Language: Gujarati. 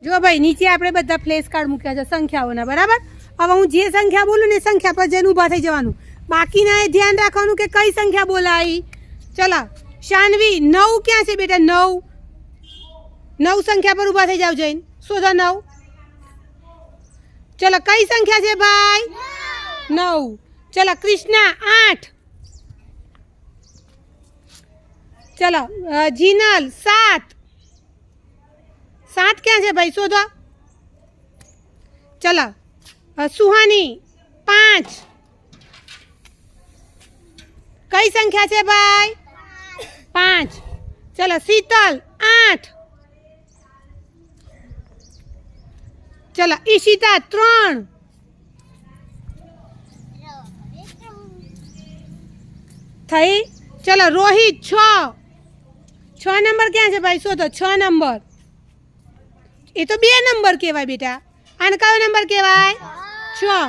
જો ભાઈ નીચે આપણે બધા ફ્લેશ કાર્ડ મૂક્યા છે સંખ્યાઓના, બરાબર? હવે હું જે સંખ્યા બોલું ને સંખ્યા પર જઈને ઊભા થઈ જવાનું, બાકીના એ ધ્યાન રાખવાનું કે કઈ સંખ્યા બોલાવી. ચલો શાનવી, 9 ક્યાં છે બેટા? 9 સંખ્યા પર ઊભા થઈ જાવ, જઈને શોધો 9. ચલો કઈ સંખ્યા છે ભાઈ? 9. ચલો કૃષ્ણા 8. ચલો જીનલ 7. 7 ક્યાં છે ભાઈ? શોધો. ચલો સુહાની 5. કઈ સંખ્યા છે ભાઈ? 5. ચલો શીતલ 8. ચલો ઈશિતા 3. થઈ. ચલો રોહિત 6. 6 નંબર ક્યાં છે ભાઈ? શોધો 6 નંબર. એ તો 2 નંબર કહેવાય બેટા, આને કયો નંબર કહેવાય? 6.